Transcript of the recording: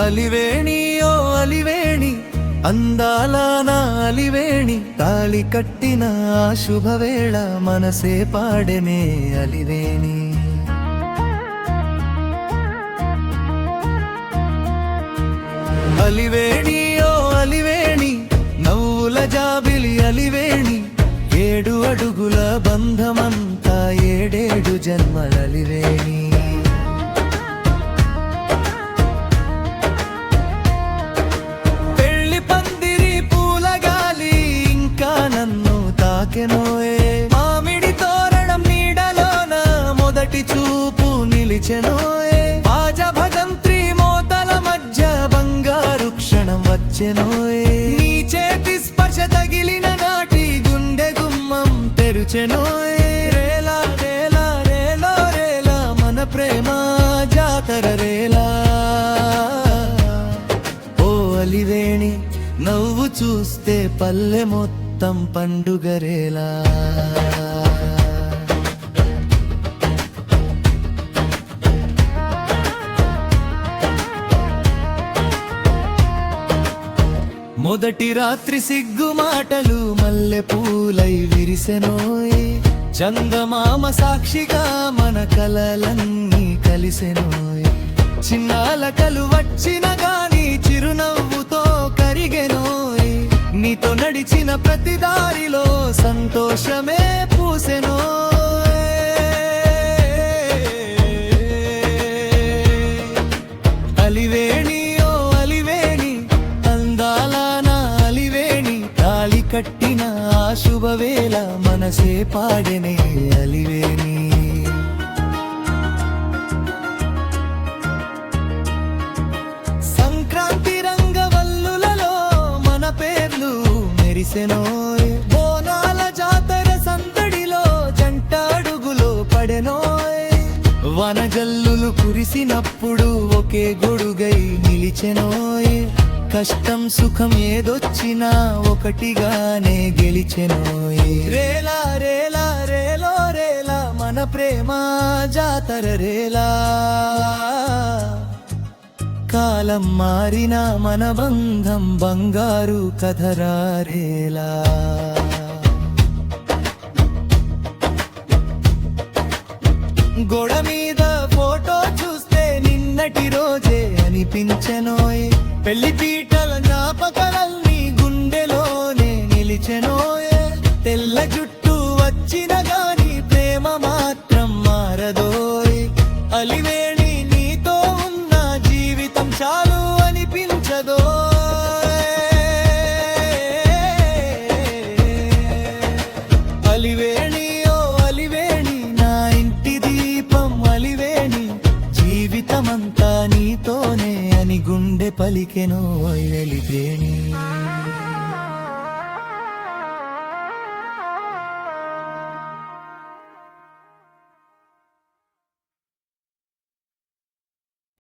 అలివేణి ఓ అలివేణి అందాల నా అలివేణి తాళి కట్టిన ఆ శుభవేళ మనసే పాడెనే అలివేణి. అలివేణి ఓ అలివేణి నవ్వుల జాబిలి అలివేణి 7 అడుగుల బంధమంతా 7 జన్మలలివేణి. పెళ్లి పందిరి పూల గాలి ఇంకా నన్ను తాకెనోయే, మామిడి తోరణం నీడలోన మొదటి చూపు నిలిచెనోయే, బాజ భజంత్రి మోతల మధ్య బంగారు క్షణం వచ్చెనోయే, నీ చేతి స్పర్శ తగిలిన నాటి గుండె గుమ్మం తెరుచెనోయే, రేలా రేలా రేలో రేలా మన ప్రేమ జాతర రేలా. ఓ అలివేణి నవ్వు చూస్తే పల్లె మొత్తం పండుగరేలా. మొదటి రాత్రి సిగ్గు మాటలు మల్లె పూలై విరిసెనోయ్, చందమామ సాక్షిగా మన కలలన్నీ కలిసెనోయ్, చిన్నాలకలు వచ్చిన గాని చిరునవ్వుతో కరిగెనోయ్, నీతో నడిచిన ప్రతి దారిలో సంతోషమే పూసెనోయ్. అలివేణి ఓ అలివేణి అందాల నా అలివేణి తాళి కట్టిన ఆ శుభవేళ మనసే పాడెనే అలివేణి. సంక్రాంతి రంగవల్లులలో మన పేర్లు మెరిసెనోయ్, బోనాల జాతర సందడిలో జంట అడుగులో పడెనోయ్, వనజల్లులు కురిసినప్పుడు ఒకే గొడుగై నిలిచెనోయ్, కష్టం సుఖం ఏదొచ్చినా ఒకటిగానే గెలిచెనోయ్, రేలా రేలా రేలో రేలా మన ప్రేమ జాతర రేలా. కాలం మారిన మన బంధం బంగారు కథరా రేలా. గోడ మీద ఫోటో చూస్తే నిన్నటి రోజే అనిపించెనోయ్, పెళ్లి పీటల జ్ఞాపకాలన్నీ గుండెలోనే నిలిచెనోయే, తెల్ల జుట్టు వచ్చిన గాని ప్రేమ మాత్రం మారదోయ్, అలివేణి నీతో ఉన్న జీవితం చాలు అనిపించదోయ్. అలివేణి ఓ అలివేణి నా ఇంటి దీపం అలివేణి, జీవితమంతా నీతోనే అని గుండె పలికెనోయ్ అలివేణి.